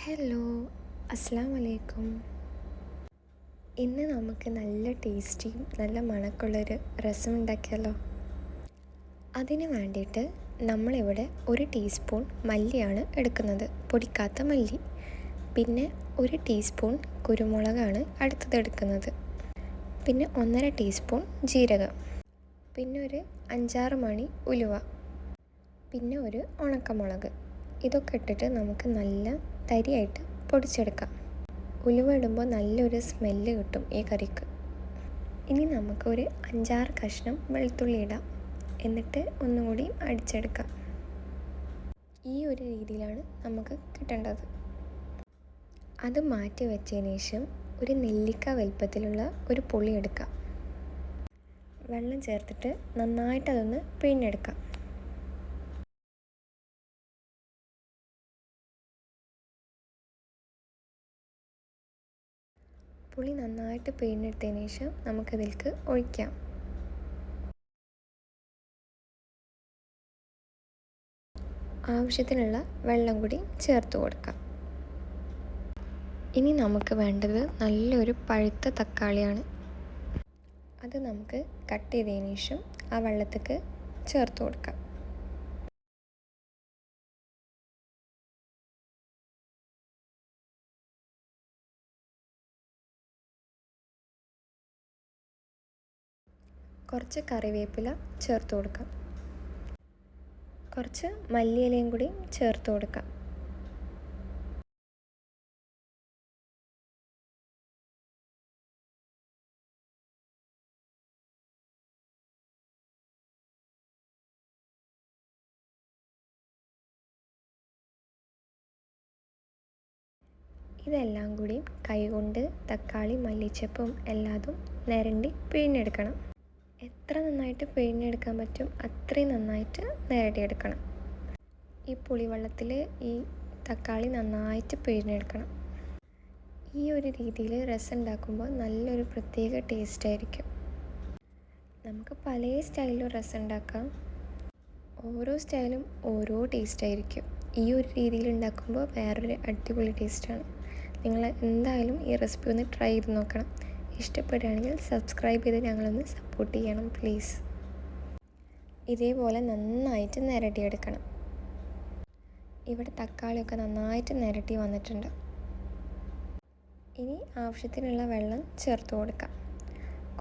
Hello, അസ്സാം വലൈക്കും. ഇന്ന് നമുക്ക് നല്ല ടേസ്റ്റിയും നല്ല മണക്കുള്ളൊരു രസം ഉണ്ടാക്കിയാലോ. അതിന് വേണ്ടിയിട്ട് നമ്മളിവിടെ 1 ടീസ്പൂൺ മല്ലിയാണ് എടുക്കുന്നത്, പൊടിക്കാത്ത മല്ലി. പിന്നെ 1 ടീസ്പൂൺ കുരുമുളകാണ് അടുത്തത് എടുക്കുന്നത്. പിന്നെ 1/2 ടീസ്പൂൺ ജീരകം. പിന്നെ ഒരു 5-6 മണി ഉലുവ. പിന്നെ ഒരു ഉണക്കമുളക്. ഇതൊക്കെ ഇട്ടിട്ട് നമുക്ക് നല്ല തരിയായിട്ട് പൊടിച്ചെടുക്കാം. ഉലുവ ഇടുമ്പോൾ നല്ലൊരു സ്മെല്ല് കിട്ടും ഈ കറിക്ക്. ഇനി നമുക്കൊരു 5-6 കഷ്ണം വെളുത്തുള്ളി ഇടാം. എന്നിട്ട് ഒന്നും കൂടി അടിച്ചെടുക്കാം. ഈ ഒരു രീതിയിലാണ് നമുക്ക് കിട്ടേണ്ടത്. അത് മാറ്റി വെച്ചതിന് ശേഷം ഒരു നെല്ലിക്ക വലുപ്പത്തിലുള്ള ഒരു പുളി എടുക്കാം. വെള്ളം ചേർത്തിട്ട് നന്നായിട്ടതൊന്ന് പിഴിഞ്ഞെടുക്കാം. പുളി നന്നായിട്ട് പിഴിഞ്ഞെടുത്തതിന് ശേഷം നമുക്കതിലേക്ക് ഒഴിക്കാം. ആവശ്യത്തിനുള്ള വെള്ളം കൂടി ചേർത്ത് കൊടുക്കാം. ഇനി നമുക്ക് വേണ്ടത് നല്ലൊരു പഴുത്ത തക്കാളിയാണ്. അത് നമുക്ക് കട്ട് ചെയ്തതിന് ശേഷം ആ വെള്ളത്തേക്ക് ചേർത്ത് കൊടുക്കാം. കുറച്ച് കറിവേപ്പില ചേർത്ത് കൊടുക്കാം. കുറച്ച് മല്ലിയിലയും കൂടി ചേർത്ത് കൊടുക്കാം. ഇതെല്ലാം കൂടി കൈകൊണ്ട് തക്കാളി മല്ലിച്ചപ്പും എല്ലാതും നിരണ്ടി പിഴിഞ്ഞെടുക്കണം. എത്ര നന്നായിട്ട് പിഴിഞ്ഞെടുക്കാൻ പറ്റും അത്രയും നന്നായിട്ട് നിരടിയെടുക്കണം. ഈ പുളിവെള്ളത്തിൽ ഈ തക്കാളി നന്നായിട്ട് പിഴിഞ്ഞെടുക്കണം. ഈ ഒരു രീതിയിൽ രസം ഉണ്ടാക്കുമ്പോൾ നല്ലൊരു പ്രത്യേക ടേസ്റ്റ് ആയിരിക്കും. നമുക്ക് പല സ്റ്റൈലിലും രസം ഉണ്ടാക്കാം. ഓരോ സ്റ്റൈലും ഓരോ ടേസ്റ്റ് ആയിരിക്കും. ഈ ഒരു രീതിയിൽ ഉണ്ടാക്കുമ്പോൾ വേറൊരു അടിപൊളി ടേസ്റ്റാണ്. നിങ്ങൾ എന്തായാലും ഈ റെസിപ്പി ഒന്ന് ട്രൈ ചെയ്ത് നോക്കണം. ഇഷ്ടപ്പെടുകയാണെങ്കിൽ സബ്സ്ക്രൈബ് ചെയ്ത് ഞങ്ങളൊന്ന് സപ്പോർട്ട് ചെയ്യണം പ്ലീസ്. ഇതേപോലെ നന്നായിട്ട് നിരട്ടിയെടുക്കണം. ഇവിടെ തക്കാളിയൊക്കെ നന്നായിട്ട് നിരട്ടി വന്നിട്ടുണ്ട്. ഇനി ആവശ്യത്തിനുള്ള വെള്ളം ചേർത്ത് കൊടുക്കാം.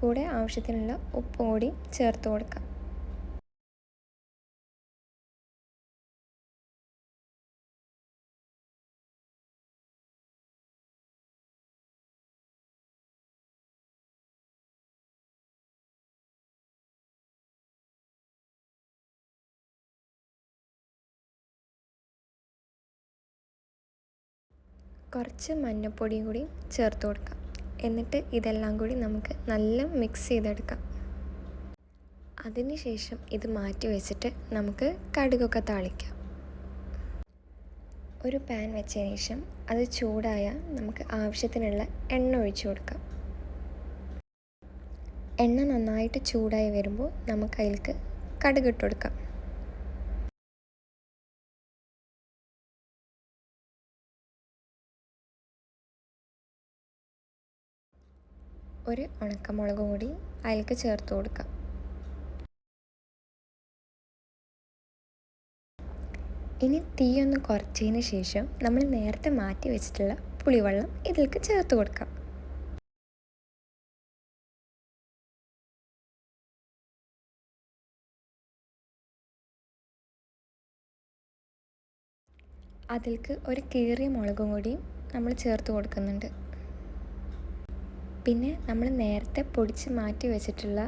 കൂടെ ആവശ്യത്തിനുള്ള ഉപ്പും കൂടി ചേർത്ത് കൊടുക്കാം. കുറച്ച് മഞ്ഞൾപ്പൊടിയും കൂടി ചേർത്ത് കൊടുക്കാം. എന്നിട്ട് ഇതെല്ലാം കൂടി നമുക്ക് നല്ല മിക്സ് ചെയ്തെടുക്കാം. അതിനുശേഷം ഇത് മാറ്റി വെച്ചിട്ട് നമുക്ക് കടുകൊക്കെ താളിക്കാം. ഒരു പാൻ വെച്ചതിന് ശേഷം അത് ചൂടായാൽ നമുക്ക് ആവശ്യത്തിനുള്ള എണ്ണ ഒഴിച്ചു കൊടുക്കാം. എണ്ണ നന്നായിട്ട് ചൂടായി വരുമ്പോൾ നമുക്ക് അതിലേക്ക് കടുക് ഇട്ട് കൊടുക്കാം. ഒരു ഉണക്കമുളകും കൂടി അതിലേക്ക് ചേർത്ത് കൊടുക്കാം. ഇനി തീയൊന്ന് കുറച്ചതിന് ശേഷം നമ്മൾ നേരത്തെ മാറ്റി വെച്ചിട്ടുള്ള പുളിവെള്ളം ഇതിലേക്ക് ചേർത്ത് കൊടുക്കാം. അതിലേക്ക് ഒരു കീറിയ മുളകും കൂടി നമ്മൾ ചേർത്ത് കൊടുക്കുന്നുണ്ട്. പിന്നെ നമ്മൾ നേരത്തെ പൊടിച്ച് മാറ്റി വെച്ചിട്ടുള്ള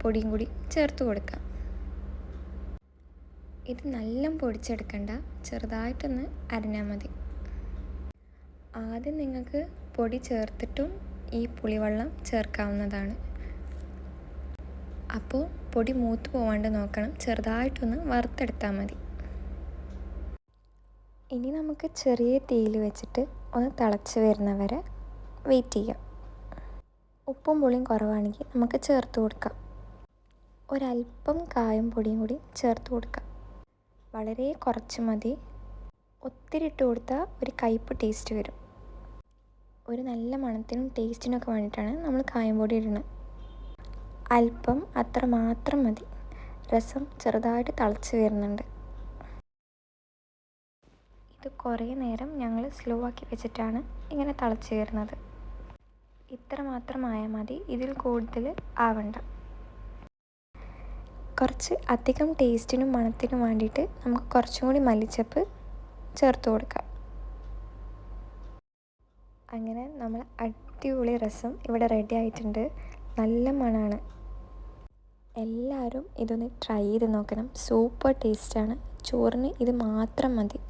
പൊടിയും കൂടി ചേർത്ത് കൊടുക്കാം. ഇത് നല്ല പൊടിച്ചെടുക്കണ്ട, ചെറുതായിട്ടൊന്ന് അരഞ്ഞാൽ മതി. ആദ്യം നിങ്ങൾക്ക് പൊടി ചേർത്തിട്ടും ഈ പുളിവെള്ളം ചേർക്കാവുന്നതാണ്. അപ്പോൾ പൊടി മൂത്ത് പോവാണ്ട് നോക്കണം, ചെറുതായിട്ടൊന്ന് വറുത്തെടുത്താൽ മതി. ഇനി നമുക്ക് ചെറിയ തീയിൽ വെച്ചിട്ട് ഒന്ന് തിളച്ച് വരുന്നവരെ വെയിറ്റ് ചെയ്യാം. ഉപ്പും പുളിയും കുറവാണെങ്കിൽ നമുക്ക് ചേർത്ത് കൊടുക്കാം. ഒരല്പം കായം പൊടിയും കൂടി ചേർത്ത് കൊടുക്കാം. വളരെ കുറച്ച് മതി. ഒത്തിരി ഇട്ട് കൊടുത്താൽ ഒരു കയ്പ്പ് ടേസ്റ്റ് വരും. ഒരു നല്ല മണത്തിനും ടേസ്റ്റിനൊക്കെ വേണ്ടിയിട്ടാണ് നമ്മൾ കായംപൊടി ഇടുന്നത്. അല്പം അത്ര മാത്രം മതി. രസം ചെറുതായിട്ട് തിളച്ച് വരുന്നുണ്ട്. ഇത് കുറേ നേരം ഞങ്ങൾ സ്ലോ ആക്കി വെച്ചിട്ടാണ് ഇങ്ങനെ തിളച്ച് വരുന്നത്. ഇത്ര മാത്രമായാൽ മതി, ഇതിൽ കൂടുതൽ ആവണ്ട. കുറച്ച് അധികം ടേസ്റ്റിനും മണത്തിനും വേണ്ടിയിട്ട് നമുക്ക് കുറച്ചും കൂടി മല്ലിച്ചപ്പ് ചേർത്ത് കൊടുക്കാം. അങ്ങനെ നമ്മൾ അടിപൊളി രസം ഇവിടെ റെഡി ആയിട്ടുണ്ട്. നല്ല മണമാണ്. എല്ലാവരും ഇതൊന്ന് ട്രൈ ചെയ്ത് നോക്കണം. സൂപ്പർ ടേസ്റ്റാണ്. ചോറിന് ഇത് മാത്രം മതി.